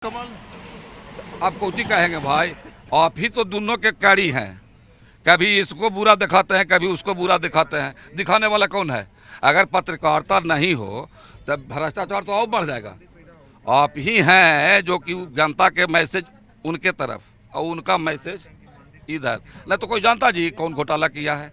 कमाल। आप कोची कहेंगे भाई, आप ही तो दोनों के कैडी हैं। कभी इसको बुरा दिखाते हैं, कभी उसको बुरा दिखाते हैं। दिखाने वाला कौन है? अगर पत्रकारिता नहीं हो तब भ्रष्टाचार तो और बढ़ जाएगा। आप ही हैं जो कि जनता के मैसेज उनके तरफ और उनका मैसेज इधर। नहीं तो कोई जानता जी कौन घोटाला किया है?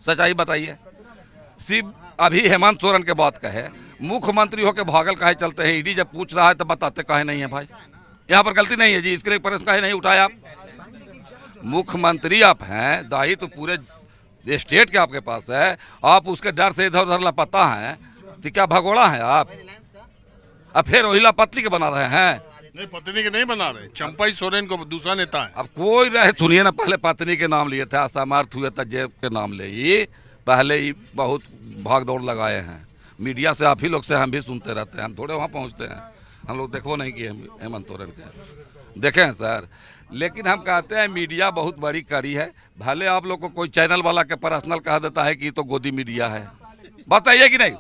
सच्चाई बताइए। सिर्फ अभी हेमंत सोरेन के बात कहे, मुख्यमंत्री होकर भागल काहे चलते हैं? ईडी जब पूछ रहा है तो बताते काहे नहीं है भाई? यहाँ पर गलती नहीं है जी, इसके लिए प्रश्न काहे नहीं उठाया आप? मुख्यमंत्री आप हैं, दायित्व तो पूरे स्टेट के आपके पास है, आप उसके डर से इधर उधर लापता हैं तो क्या भगोड़ा है आप? अब फिर वही लापतली के बना रहे हैं। नहीं, पत्नी के नहीं बना रहे, चंपाई सोरेन को दूसरा नेता है। अब कोई रहे, सुनिए ना, पहले पत्नी के नाम लिए थे, असमर्थ हुए तो जेब के नाम ले ही पहले ही बहुत भाग दौड़ लगाए हैं। मीडिया से आप ही लोग से हम भी सुनते रहते हैं, हम थोड़े वहाँ पहुँचते हैं। हम लोग देखो नहीं कि हेमंत सोरेन के देखे हैं सर। लेकिन हम कहते हैं मीडिया बहुत बड़ी कड़ी है। भले आप लोग को कोई चैनल वाला के पर्सनल कह देता है कि ये तो गोदी मीडिया है, बताइए कि नहीं?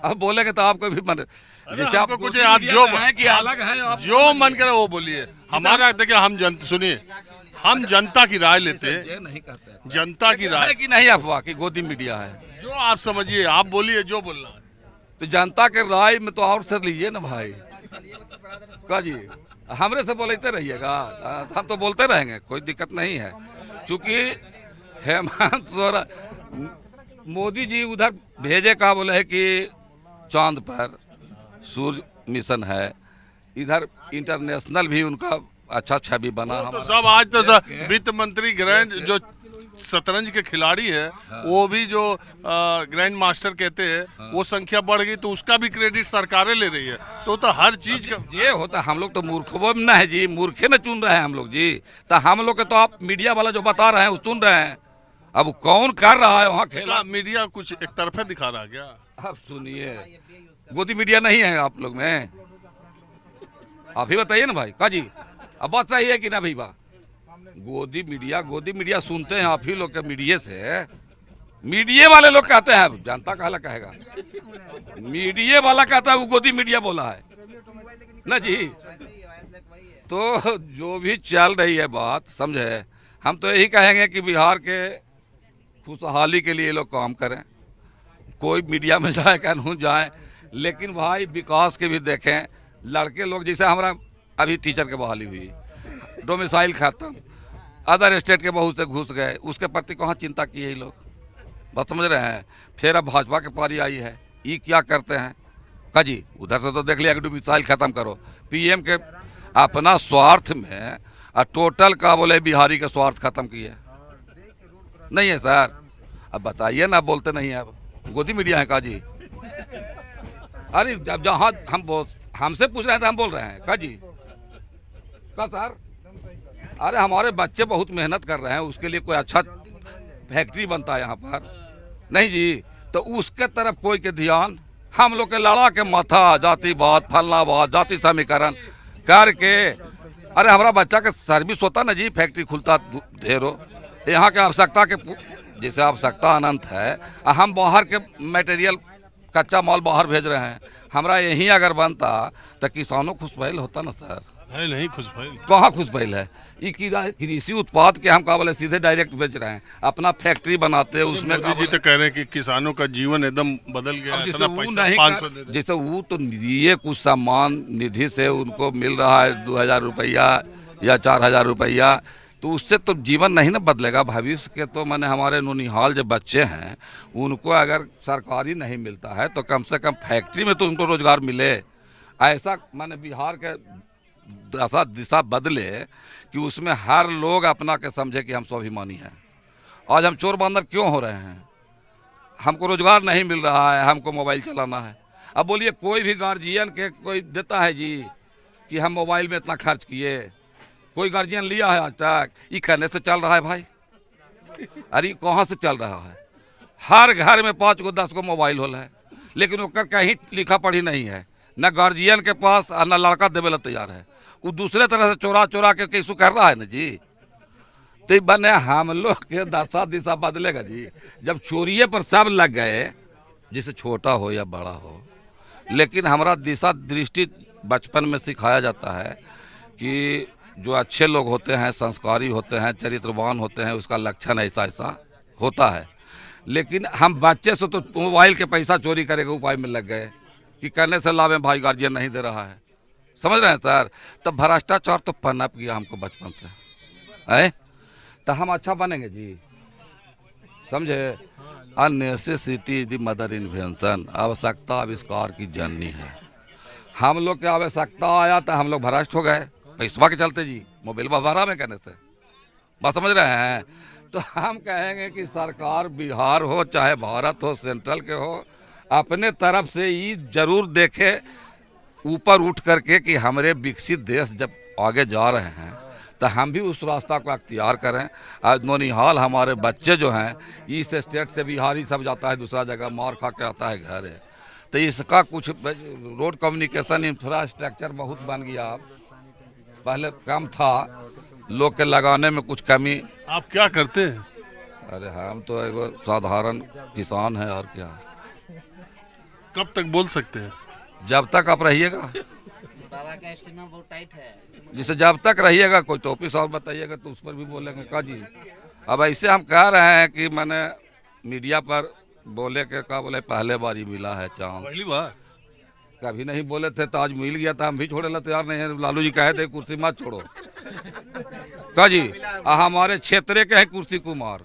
अब बोलेंगे तो आपको भी मन, जैसे आप कुछ आप जो है कि अलग है, आप जो मन करे वो बोलिए। हमारा देखिए, हम सुनिए, हम जनता की राय लेते हैं। ये नहीं कहते हैं। जनता की राय है कि नहीं अफवाह कि गोदी मीडिया है? जो आप समझिए, आप बोलिए जो बोलना है। तो जनता के राय में तो और से लीजिए ना भाई। का जी हमरे से बोलते रहिएगा, हम तो बोलते रहेंगे, कोई दिक्कत नहीं है। क्योंकि हेमंत सोरेन, मोदी जी उधर भेजे का बोले है कि चांद पर सूर्य मिशन है, इधर इंटरनेशनल भी उनका अच्छा छवि बना। तो सब आज तो वित्त मंत्री ग्रैंड जो शतरंज के खिलाड़ी है, वो भी जो ग्रैंड मास्टर कहते हैं, वो संख्या बढ़ गई तो उसका भी क्रेडिट सरकारें ले रही है। तो हर चीज का ये होता। हम लोग तो मूर्खों में ना है जी, मूर्खे न चुन रहे हैं हम लोग जी। तो हम लोग के तो आप मीडिया वाला जो बता रहे हैं वो सुन रहे हैं। अब कौन कर रहा है वहाँ खेला? मीडिया कुछ एक तरफे दिखा रहा है क्या? अब सुनिए, गोदी मीडिया नहीं है आप लोग में, आप ही बताइए ना भाई। का जी अब बात सही है कि ना भैया? गोदी मीडिया सुनते हैं आप ही लोग के मीडिया से। मीडिया वाले लोग कहते हैं, जनता कहला कहेगा, मीडिया वाला कहता है वो गोदी मीडिया बोला है ना जी। तो जो भी चल रही है बात, समझे, हम तो यही कहेंगे कि बिहार के खुशहाली के लिए लोग काम करें। कोई मीडिया में जाए कानून जाए, लेकिन भाई विकास के भी देखें। लड़के लोग, जैसे हमारा अभी टीचर के बहाली हुई, डोमिसाइल खत्म, अदर स्टेट के बहुत से घुस गए, उसके प्रति कहाँ चिंता की है ये लोग? बात समझ रहे हैं? फिर अब भाजपा की पारी आई है, ये क्या करते हैं? का जी उधर से तो देख लिया कि डोमिसाइल खत्म करो, पीएम के अपना स्वार्थ में टोटल का बोले बिहारी के स्वार्थ खत्म किए नहीं है सर? अब बताइए ना, बोलते नहीं है। अब गोदी मीडिया है का जी? अरे जब जहाँ हमसे पूछ रहे हैं तो हम बोल रहे हैं का जी? का सर? अरे हमारे बच्चे बहुत मेहनत कर रहे हैं, उसके लिए कोई अच्छा फैक्ट्री बनता है यहाँ पर नहीं जी, तो उसके तरफ कोई के ध्यान। हम लोग के लड़ा के माथा जातिवाद, फलनावाद, जाति समीकरण करके, अरे हमारा बच्चा का सर्विस होता ना जी, फैक्ट्री खुलता ढेरों। यहाँ के आवश्यकता के जैसे आवश्यकता अनंत है, हम बाहर के मटेरियल कच्चा माल बाहर भेज रहे हैं। हमारा यहीं अगर बनता तो किसानों खुश भइल होता ना सर? है नहीं खुश भइल। कहाँ खुश भइल है? ये कृषि उत्पाद के हम का बोले सीधे डायरेक्ट बेच रहे हैं, अपना फैक्ट्री बनाते हैं उसमें। मोदी जी तो कह रहे हैं कि किसानों का जीवन एकदम बदल गया। जैसे वो नहीं, जैसे वो तो दिए कुछ सम्मान निधि से उनको मिल रहा है 2000 रुपया या 4000 रुपया, तो उससे तो जीवन नहीं ना बदलेगा भविष्य के। तो मैंने हमारे नौनिहाल जो बच्चे हैं उनको अगर सरकारी नहीं मिलता है तो कम से कम फैक्ट्री में तो उनको रोजगार मिले। ऐसा मैंने बिहार के दशा दिशा बदले कि उसमें हर लोग अपना के समझे कि हम स्वाभिमानी हैं। आज हम चोर बंदर क्यों हो रहे हैं? हमको रोजगार नहीं मिल रहा है, हमको मोबाइल चलाना है। अब बोलिए, कोई भी गार्जियन के कोई देता है जी कि हम मोबाइल में इतना खर्च किए? कोई गार्जियन लिया है आज तक? ये कहने से चल रहा है भाई? अरे कहाँ से चल रहा है? हर घर में 5 गो 10 गो मोबाइल होल है, लेकिन वो कहीं लिखा पढ़ी नहीं है, न गार्जियन के पास और न लड़का देवे ला तैयार है। वो दूसरे तरह से चोरा चोरा के कैसू कर रहा है ना जी। तो बने हम लोग के दशा दिशा बदलेगा जी जब चोरिए पर सब लग गए, जैसे छोटा हो या बड़ा हो। लेकिन हमारा दिशा दृष्टि बचपन में सिखाया जाता है कि जो अच्छे लोग होते हैं, संस्कारी होते हैं, चरित्रवान होते हैं, उसका लक्षण ऐसा ऐसा होता है। लेकिन हम बच्चे से तो मोबाइल के पैसा चोरी करेगा उपाय में लग गए कि करने से लाभ है, भाई गार्जियन नहीं दे रहा है, समझ रहे हैं सर। तब भ्रष्टाचार तो पनप गया हमको बचपन से है, तो हम अच्छा बनेंगे जी, समझे। अननेसेसिटी इज द मदर इन्वेंशन, आवश्यकता आविष्कार की जननी है। हम लोग की आवश्यकता आया तो हम लोग भ्रष्ट हो गए पैसवा के चलते जी, मोबाइल भरा में कहने से, बात समझ रहे हैं। तो हम कहेंगे कि सरकार बिहार हो चाहे भारत हो, सेंट्रल के हो, अपने तरफ से ये जरूर देखे ऊपर उठ करके कि हमारे विकसित देश जब आगे जा रहे हैं तो हम भी उस रास्ता को अख्तियार करें। आज नौनिहाल हमारे बच्चे जो हैं ईस्ट स्टेट से बिहारी सब जाता है दूसरा जगह, मार खा के आता है घर है। तो इसका कुछ रोड कम्युनिकेशन इंफ्रास्ट्रक्चर बहुत बन गया, अब पहले कम था, लोग के लगाने में कुछ कमी। आप क्या करते हैं? अरे हम तो एक साधारण किसान है, और क्या। कब तक बोल सकते हैं? जब तक आप रहिएगा, बाबा का स्टेमिना बहुत टाइट है। जिसे जब तक रहिएगा, कोई टॉपिक और बताइएगा तो उस पर भी बोलेंगे का जी। अब ऐसे हम कह रहे हैं कि मैंने मीडिया पर बोले के का बोले पहले बार ही मिला है चांस, पहली बार कभी नहीं बोले थे तो आज मिल गया था, हम भी छोड़े ला तैयार नहीं है। लालू जी कहे थे कुर्सी मत छोड़ो का जी। हमारे क्षेत्र के हैं कुर्सी कुमार,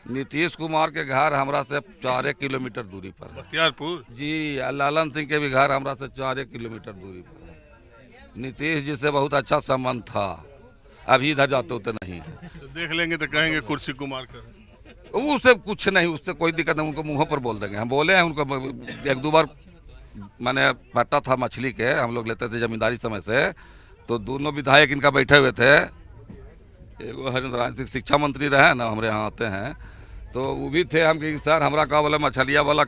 नीतीश कुमार के घर हमरा से 4 किलोमीटर दूरी पर है बख्तियारपुर जी। लालन सिंह के भी घर हमरा से 4 किलोमीटर दूरी पर है। नीतीश जी से बहुत अच्छा संबंध था, अभी इधर जाते होते नहीं है। तो देख लेंगे तो कहेंगे कुर्सी कुमार का। उससे कुछ नहीं, उससे कोई दिक्कत नहीं, उनको मुंह पर बोल देंगे। हम बोले हैं उनको 1-2 बार, मैंने पट्टा था मछली के, हम लोग लेते थे जमींदारी समय से, तो दोनों विधायक इनका बैठे हुए थे। एगो हरिंद्र शिक्षा मंत्री रहे ना, हमारे यहाँ आते हैं, तो वो भी थे। हम कि सर हमरा का बोला मछलिया वाला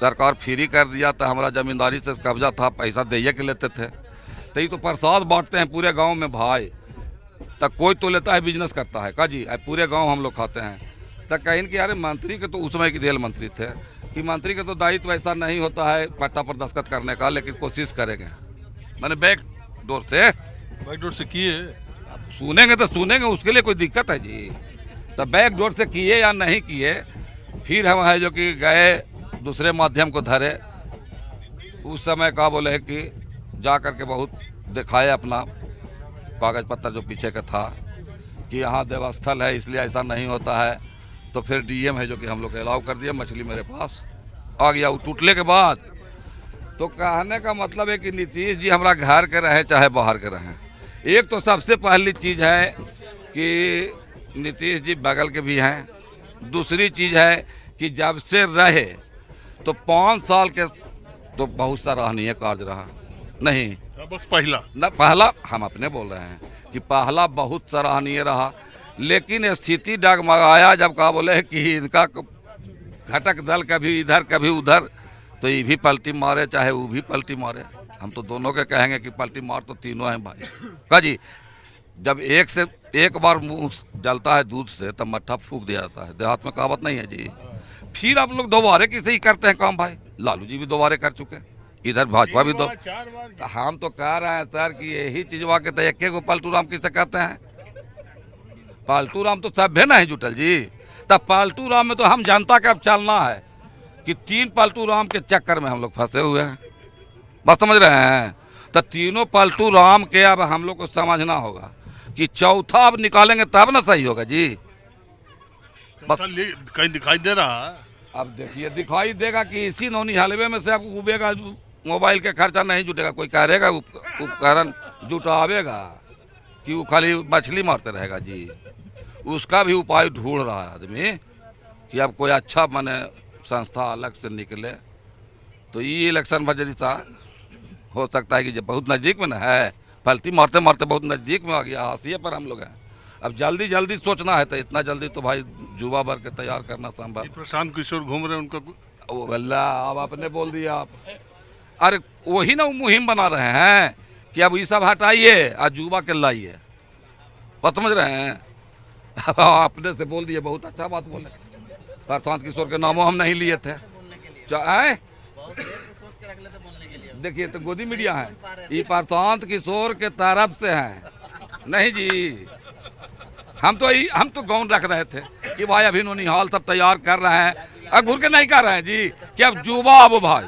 सरकार फ्री कर दिया, तो हमारा जमींदारी से कब्जा था, पैसा दे के लेते थे। तो ये तो प्रसाद बांटते हैं पूरे गांव में भाई, तो कोई तो लेता है बिजनेस करता है का जी, पूरे गांव हम लोग खाते हैं। तो कहीं कि यार मंत्री के तो उस समय के रेल मंत्री थे कि मंत्री के तो दायित्व ऐसा नहीं होता है पट्टा पर दस्तखत करने का, लेकिन कोशिश करेंगे। मैंने बैक डोर से किए, सुनेंगे तो सुनेंगे, उसके लिए कोई दिक्कत है जी। तो बैक डोर से किए या नहीं किए, फिर हम है जो कि गए दूसरे माध्यम को धरे। उस समय का बोले है कि जा कर के बहुत दिखाए अपना कागज पत्तर जो पीछे का था कि यहाँ देवस्थल है इसलिए ऐसा नहीं होता है। तो फिर डीएम है जो कि हम लोग अलाउ कर दिया, मछली मेरे पास आ गया। वो टूटने के बाद तो कहने का मतलब है कि नीतीश जी हमारा घर के रहे चाहे बाहर के रहें, एक तो सबसे पहली चीज़ है कि नीतीश जी बगल के भी हैं। दूसरी चीज़ है कि जब से रहे तो 5 साल के तो बहुत सराहनीय कार्य रहा नहीं, बस पहला न पहला हम अपने बोल रहे हैं कि पहला बहुत सराहनीय रहा, लेकिन स्थिति डगमगाया जब का बोले कि इनका घटक दल कभी इधर कभी उधर, तो ये भी पलटी मारे चाहे वो भी पलटी मारे। हम तो दोनों के कहेंगे कि पलटी मार तो तीनों हैं भाई का जी। जब एक बार मुंह जलता है दूध से तब मट्ठा फूंक दिया जाता है, देहात में कहावत नहीं है जी। फिर आप लोग दोबारे किसे ही करते हैं काम भाई, लालू जी भी दोबारे कर चुके, इधर भाजपा भी 4 बार। तो हम तो कह रहे हैं सर कि यही चीजवा के तो एक को पलटू राम किसे कहते हैं। पालतू राम तो सब है ना जुटल जी। तब पालतू राम में तो हम जनता का अब चलना है कि 3 पालतू राम के चक्कर में हम लोग फंसे हुए हैं, बात समझ रहे हैं। तो तीनों पालतू राम के अब हम लोग को समझना होगा कि चौथा अब निकालेंगे तब ना सही होगा जी। कहीं दिखाई दे रहा है? अब देखिए दिखाई देगा कि इसी नौनी हलवे में से अब उबेगा, मोबाइल के खर्चा नहीं जुटेगा, कोई करेगा उपकरण जुटावेगा कि वो खाली मछली मारते रहेगा जी। उसका भी उपाय ढूंढ रहा है आदमी कि अब कोई अच्छा माने संस्था अलग से निकले। तो ये इलेक्शन बजरिता हो सकता है कि जब बहुत नज़दीक में ना है, पलटी मारते मारते बहुत नज़दीक में आ गया, हाशिए पर हम लोग हैं। अब जल्दी जल्दी सोचना है तो इतना जल्दी तो भाई युवा वर्ग के तैयार करना संभव। प्रशांत किशोर घूम रहे हैं, उनका अल्लाह अब आपने बोल दिया आप। अरे वही ना मुहिम बना रहे हैं कि अब ये सब हटाइए और युवा के लाइए, बात समझ रहे हैं। आपने से बोल दिए, बहुत अच्छा बात बोले। प्रशांत किशोर के नामों हम नहीं लिए थे, देखिए तो गोदी मीडिया है, ये प्रशांत किशोर के तरफ से है। नहीं जी, हम तो गौन रख रहे थे कि भाई अभी नौनिहाल सब तैयार कर रहे हैं, अब घूर के नहीं कर रहे हैं जी कि अब जुबा अब भाई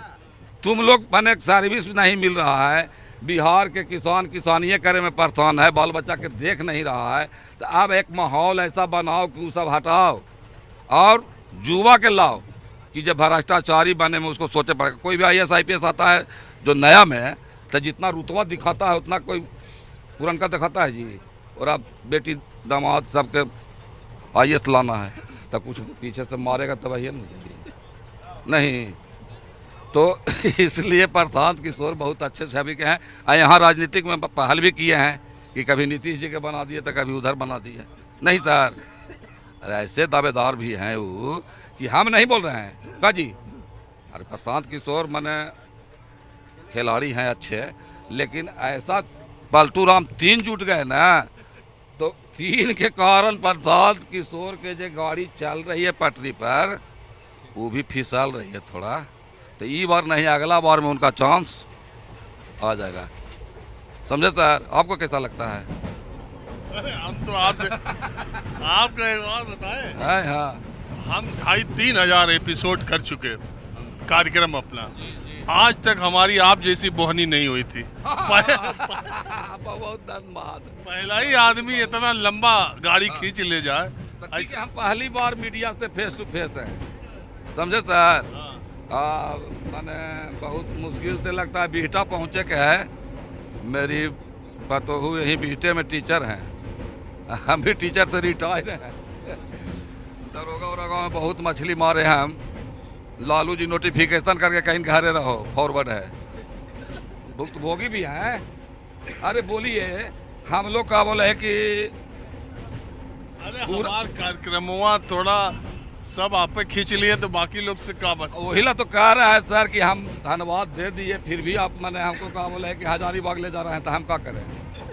तुम लोग मैंने सर्विस नहीं मिल रहा है, बिहार के किसान किसानिये करे में परेशान है, बाल बच्चा के देख नहीं रहा है, तो अब एक माहौल ऐसा बनाओ कि वो सब हटाओ और जुबा के लाओ कि जब भ्रष्टाचारी बने में उसको सोचे पड़ेगा। कोई भी IAS IPS आता है जो नया में है तो जितना रुतबा दिखाता है उतना कोई पुरनका दिखाता है जी। और अब बेटी दामाद सबके IAS लाना है तो कुछ पीछे से मारेगा तब ही नहीं। तो इसलिए प्रशांत किशोर बहुत अच्छे छवि के हैं और यहाँ राजनीतिक में पहल भी किए हैं कि कभी नीतीश जी के बना दिए तो कभी उधर बना दिए। नहीं सर, ऐसे दावेदार भी हैं वो कि हम नहीं बोल रहे हैं का जी। अरे प्रशांत किशोर माने खिलाड़ी हैं अच्छे, लेकिन ऐसा पलटू राम 3 जुट गए ना, तो 3 के कारण प्रशांत किशोर के जो गाड़ी चल रही है पटरी पर वो भी फिसल रही है थोड़ा। तो ये बार नहीं, अगला बार में उनका चांस आ जाएगा। समझे सर? आपको कैसा लगता है? अरे हम तो आपसे आपका एक बात बताएं, हाँ, हम 2,500-3 हजार एपिसोड कर चुके कार्यक्रम अपना, आज तक हमारी आप जैसी बोहनी नहीं हुई थी। बहुत धन्यवाद। पहला ही आदमी इतना लंबा गाड़ी खींच ले जाए। ऐसे हम पहली बार मीडिया से फेस टू फेस हैं, समझे सर? मैंने बहुत मुश्किल से लगता है बिहटा पहुँचे के है। मेरी पतोहू यहीं बिहटे में टीचर हैं, हम भी टीचर से रिटायर हैं। दरोगा उरोगा में बहुत मछली मारे हैं हम। लालू जी नोटिफिकेशन करके कहीं घरे रहो, फॉरवर्ड है। भुक्तभोगी भी हैं। अरे बोलिए, हम लोग का बोले है कि अरे हमारे कार्यक्रमों थोड़ा सब आप पे खींच लिए तो बाकी लोग से का बात। वही ला तो कह रहा है सर कि हम धन्यवाद दे दिए, फिर भी आप मैंने हमको कहा बोले है कि हजारीबाग ले जा रहे हैं, तो हम क्या करें?